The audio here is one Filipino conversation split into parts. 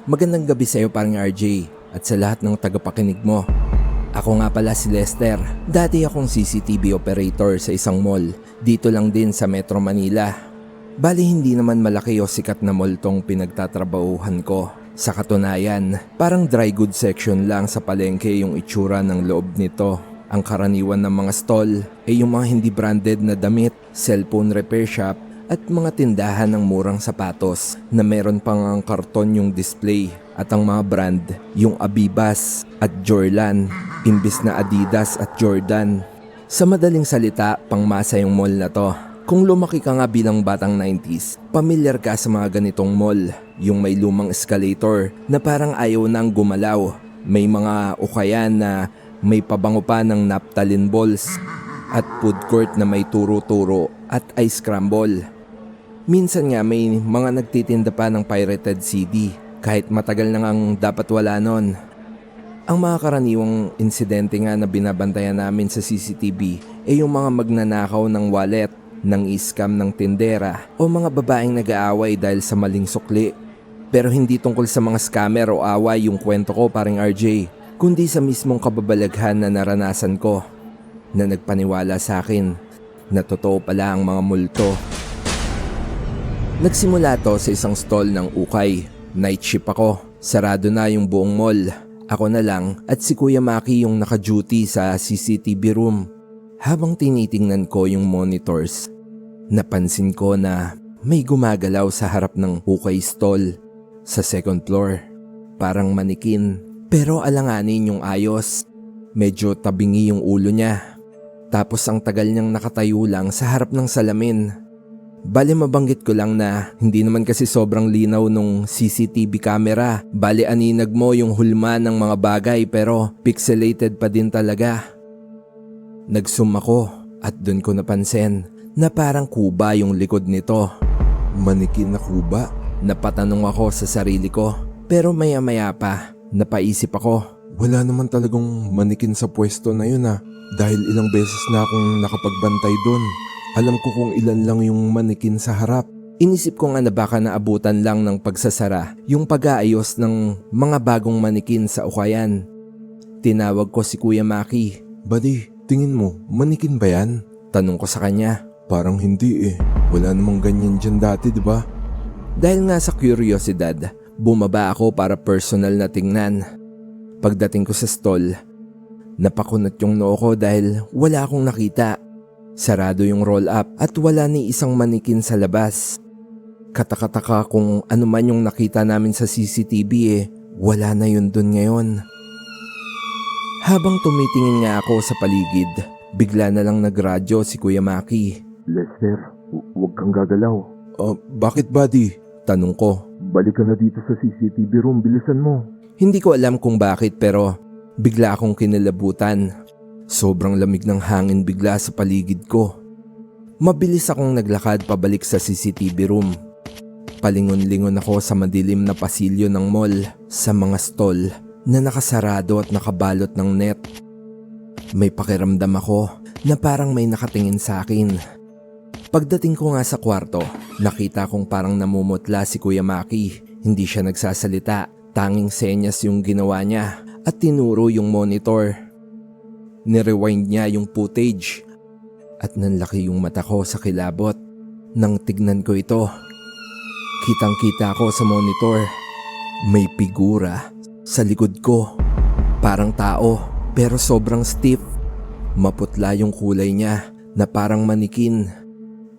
Magandang gabi sa iyo parang RJ at sa lahat ng tagapakinig mo. Ako nga pala si Lester. Dati akong CCTV operator sa isang mall dito lang din sa Metro Manila. Bali hindi naman malaki o sikat na mall tong pinagtatrabahuhan ko. Sa katunayan, parang dry goods section lang sa palengke yung itsura ng loob nito. Ang karaniwan ng mga stall ay yung mga hindi branded na damit, cellphone repair shop at mga tindahan ng murang sapatos na meron pang ang karton yung display at ang mga brand yung Abibas at Jordan imbis na Adidas at Jordan. Sa madaling salita, pangmasa yung mall na to. Kung lumaki ka nga bilang batang 90s, pamilyar ka sa mga ganitong mall. Yung may lumang escalator na parang ayaw nang gumalaw. May mga ukayan na may pabango pa ng naphthalene balls at food court na may turo-turo at ice scramble. Minsan nga may mga nagtitinda pa ng pirated CD kahit matagal na ang dapat wala nun. Ang mga karaniwang insidente nga na binabantayan namin sa CCTV ay yung mga magnanakaw ng wallet, ng scam ng tindera o mga babaeng nag-aaway dahil sa maling sukli. Pero hindi tungkol sa mga scammer o away yung kwento ko paring RJ, kundi sa mismong kababalaghan na naranasan ko na nagpaniwala sa akin na totoo pala ang mga multo. Nagsimula to sa isang stall ng ukay. Night shift ako. Sarado na yung buong mall. Ako na lang at si Kuya Maki yung naka-duty sa CCTV room. Habang tinitingnan ko yung monitors, napansin ko na may gumagalaw sa harap ng ukay stall sa second floor. Parang manikin. Pero alanganin yung ayos. Medyo tabingi yung ulo niya. Tapos ang tagal niyang nakatayo lang sa harap ng salamin. Bali mabanggit ko lang na hindi naman kasi sobrang linaw nung CCTV camera. Bali aninag mo yung hulma ng mga bagay pero pixelated pa din talaga. Nag-zoom ako at dun ko napansin na parang kuba yung likod nito. Manikin na kuba? Napatanong ako sa sarili ko pero maya-maya pa napaisip ako. Wala naman talagang manikin sa pwesto na yun dahil ilang beses na akong nakapagbantay dun. Alam ko kung ilan lang yung manikin sa harap. Inisip ko nga na baka naabutan lang ng pagsasara yung pag-aayos ng mga bagong manikin sa ukayan. Tinawag ko si Kuya Maki. Buddy, tingin mo, manikin ba yan? Tanong ko sa kanya. Parang hindi Wala namang ganyan dyan dati, di ba? Dahil nga sa kuryosidad, bumaba ako para personal na tingnan. Pagdating ko sa stall, napakunot yung noo ko dahil wala akong nakita. Sarado yung roll-up at wala ni isang manikin sa labas. Katakataka kung ano man yung nakita namin sa CCTV wala na yun dun ngayon. Habang tumitingin nga ako sa paligid, bigla na lang nagradyo si Kuya Maki. Lester, huwag kang gagalaw. Bakit buddy? Tanong ko. Balik ka na dito sa CCTV room, bilisan mo. Hindi ko alam kung bakit pero bigla akong kinilabutan. Sobrang lamig ng hangin bigla sa paligid ko. Mabilis akong naglakad pabalik sa CCTV room. Palingon-lingon ako sa madilim na pasilyo ng mall sa mga stall na nakasarado at nakabalot ng net. May pakiramdam ako na parang may nakatingin sa akin. Pagdating ko nga sa kwarto, nakita kong parang namumutla si Kuya Maki. Hindi siya nagsasalita, tanging senyas yung ginawa niya at tinuro yung monitor. Nirewind niya yung footage at nanlaki yung mata ko sa kilabot. Nang tignan ko ito, kitang-kita ko sa monitor. May figura sa likod ko. Parang tao pero sobrang stiff. Maputla yung kulay niya na parang manikin.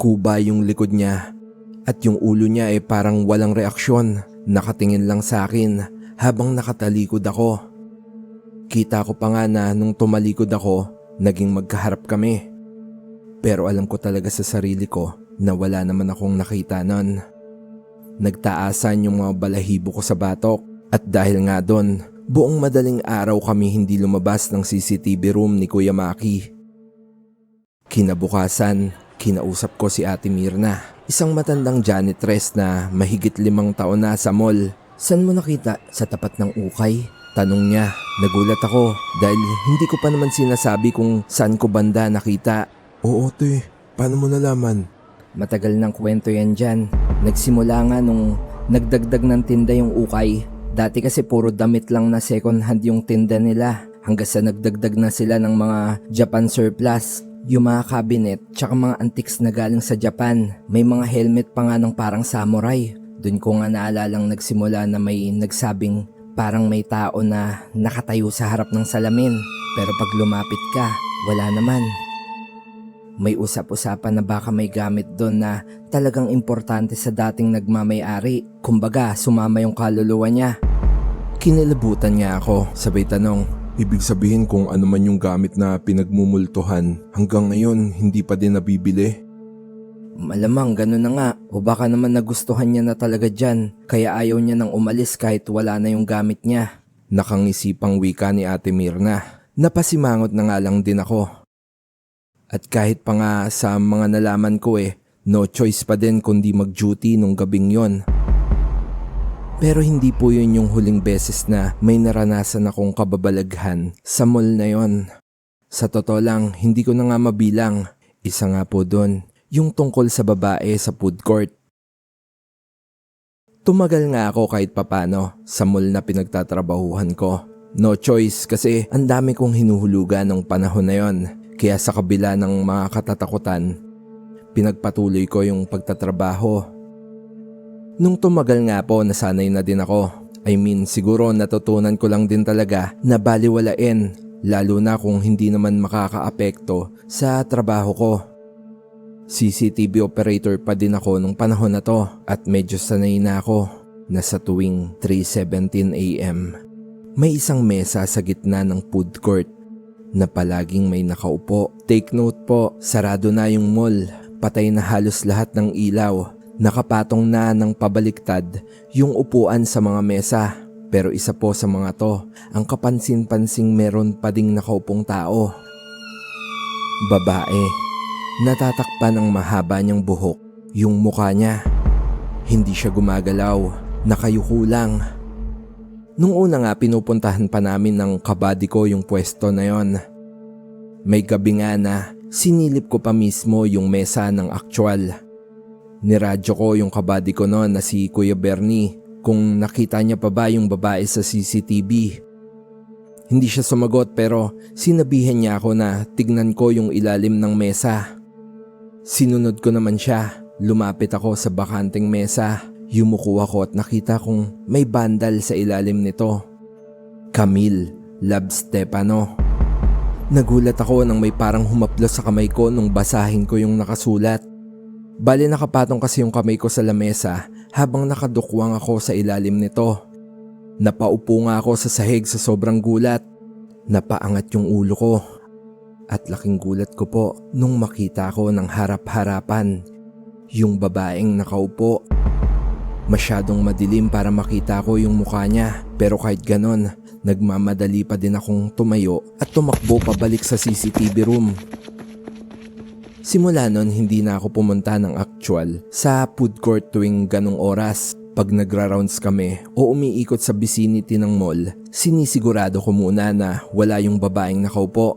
Kuba yung likod niya at yung ulo niya parang walang reaksyon. Nakatingin lang sa akin habang nakatalikod ako. Kita ko pa nga na nung tumalikod ako, naging magkaharap kami. Pero alam ko talaga sa sarili ko na wala naman akong nakita nun. Nagtaasan yung mga balahibo ko sa batok at dahil nga doon, buong madaling araw kami hindi lumabas ng CCTV room ni Kuya Maki. Kinabukasan, kinausap ko si Ate Mirna, isang matandang janitress na mahigit 5 taon na sa mall. Saan mo nakita? Sa tapat ng ukay? Tanong niya. Nagulat ako dahil hindi ko pa naman sinasabi kung saan ko banda nakita. Oo te, paano mo nalaman? Matagal ng kwento yan dyan. Nagsimula nga nung nagdagdag ng tinda yung ukay. Dati kasi puro damit lang na second hand yung tinda nila hanggang sa nagdagdag na sila ng mga Japan surplus. Yung mga cabinet tsaka mga antiques na galing sa Japan. May mga helmet pa nga ng parang samurai. Doon ko nga naalalang nagsimula na may nagsabing parang may tao na nakatayo sa harap ng salamin. Pero pag lumapit ka, wala naman. May usap-usapan na baka may gamit doon na talagang importante sa dating nagmamay-ari. Kumbaga, sumama yung kaluluwa niya. Kinilabutan niya ako, sabay tanong. Ibig sabihin kung ano man yung gamit na pinagmumultuhan, hanggang ngayon hindi pa din nabibili? Malamang ganun na nga, o baka naman nagustuhan niya na talaga dyan, kaya ayaw niya nang umalis kahit wala na yung gamit niya. Nakangisipang wika ni Ate Mirna. Napasimangot na nga lang din ako. At kahit pa nga sa mga nalaman ko no choice pa din kundi mag-duty nung gabing yon. Pero hindi po yun yung huling beses na may naranasan akong kababalaghan sa mall na yon. Sa totoo lang, hindi ko na nga mabilang. Isa nga po doon, yung tungkol sa babae sa food court. Tumagal nga ako kahit papano sa mall na pinagtatrabahuhan ko. No choice kasi ang dami kong hinuhulugan ng panahon na yon. Kaya sa kabila ng mga katatakutan, pinagpatuloy ko yung pagtatrabaho. Nung tumagal nga po, nasanay na din ako. I mean, siguro natutunan ko lang din talaga na baliwalain, lalo na kung hindi naman makakaapekto sa trabaho ko. CCTV operator pa din ako nung panahon na to at medyo sanay na ako na sa tuwing 3:17 AM. May isang mesa sa gitna ng food court na palaging may nakaupo. Take note po, sarado na yung mall. Patay na halos lahat ng ilaw. Nakapatong na ng pabaliktad yung upuan sa mga mesa. Pero isa po sa mga to, ang kapansin-pansing meron pa ding nakaupong tao. Babae. Natatakpan ng mahaba niyang buhok. Yung mukha niya. Hindi siya gumagalaw. Nakayuko lang. Nung una nga pinupuntahan pa namin ng kabady ko yung pwesto na yon. May gabi nga na sinilip ko pa mismo yung mesa ng actual. Niradyo ko yung kabady ko noon na si Kuya Bernie kung nakita niya pa ba yung babae sa CCTV. Hindi siya sumagot pero sinabihan niya ako na tignan ko yung ilalim ng mesa. Sinunod ko naman siya. Lumapit ako sa bakanteng mesa. Yumuko ako at nakita kong may bandal sa ilalim nito. Camille Love Stefano. Nagulat ako nang may parang humaplos sa kamay ko nung basahin ko yung nakasulat. Bali nakapatong kasi yung kamay ko sa lamesa habang nakadukwang ako sa ilalim nito. Napaupo nga ako sa sahig sa sobrang gulat. Napaangat yung ulo ko. At laking gulat ko po nung makita ko ng harap-harapan yung babaeng nakaupo. Masyadong madilim para makita ko yung mukha niya pero kahit ganon, nagmamadali pa din akong tumayo at tumakbo pabalik sa CCTV room. Simula nun hindi na ako pumunta ng actual sa food court tuwing ganong oras. Pag nagra-rounds kami o umiikot sa vicinity ng mall, sinisigurado ko muna na wala yung babaeng nakaupo.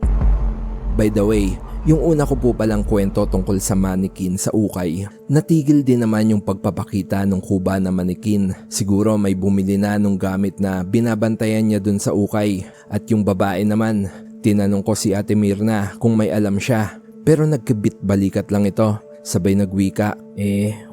By the way, yung una ko po palang kwento tungkol sa manikin sa ukay, natigil din naman yung pagpapakita ng kuba na manikin. Siguro may bumili na nung gamit na binabantayan niya dun sa ukay. At yung babae naman, tinanong ko si Ate Mirna kung may alam siya. Pero nagkabit balikat lang ito, sabay nagwika.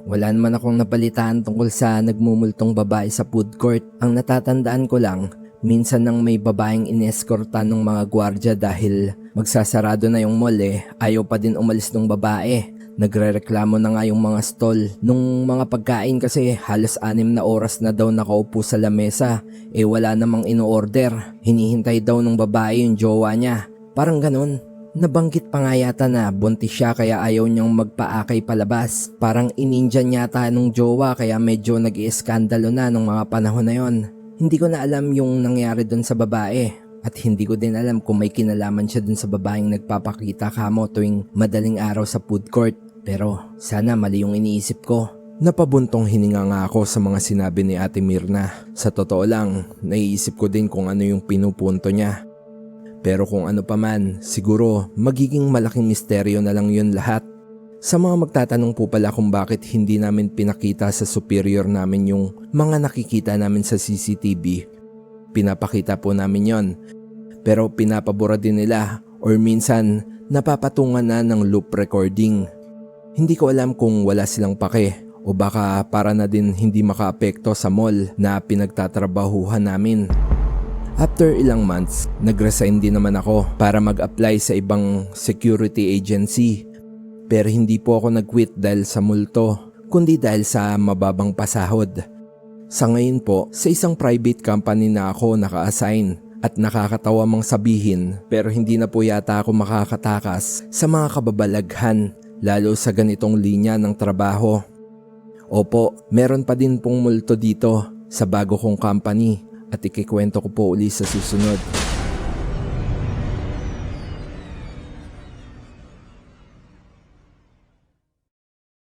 Wala naman akong napalitaan tungkol sa nagmumultong babae sa food court. Ang natatandaan ko lang, minsan nang may babaeng ineskortan ng mga gwardya dahil magsasarado na yung mall ayaw pa din umalis ng babae. Nagrereklamo na nga yung mga stall nung mga pagkain kasi halos 6 na oras na daw nakaupo sa lamesa. Wala namang ino-order. Hinihintay daw ng babae yung jowa niya. Parang ganun. Nabanggit pa nga yata na buntis siya kaya ayaw niyang magpaakay palabas. Parang ininjan yata nung jowa kaya medyo nag-ieskandalo na nung mga panahon na yon. Hindi ko na alam yung nangyari dun sa babae at hindi ko din alam kung may kinalaman siya dun sa babaeng nagpapakita kamo tuwing madaling araw sa food court. Pero sana mali yung iniisip ko. Napabuntong hininga nga ako sa mga sinabi ni Ate Mirna. Sa totoo lang, naiisip ko din kung ano yung pinupunto niya. Pero kung ano pa man, siguro magiging malaking misteryo na lang yun lahat. Sa mga magtatanong po pala kung bakit hindi namin pinakita sa superior namin yung mga nakikita namin sa CCTV, pinapakita po namin yon. Pero pinapabura din nila or minsan napapatungan na ng loop recording. Hindi ko alam kung wala silang pake o baka para na din hindi makaapekto sa mall na pinagtatrabahuhan namin. After ilang months, nag-resign din naman ako para mag-apply sa ibang security agency. Pero hindi po ako nag-quit dahil sa multo, kundi dahil sa mababang pasahod. Sa ngayon po, sa isang private company na ako naka-assign at nakakatawa mang sabihin pero hindi na po yata ako makakatakas sa mga kababalaghan lalo sa ganitong linya ng trabaho. Opo, meron pa din pong multo dito sa bago kong company at ikikwento ko po uli sa susunod.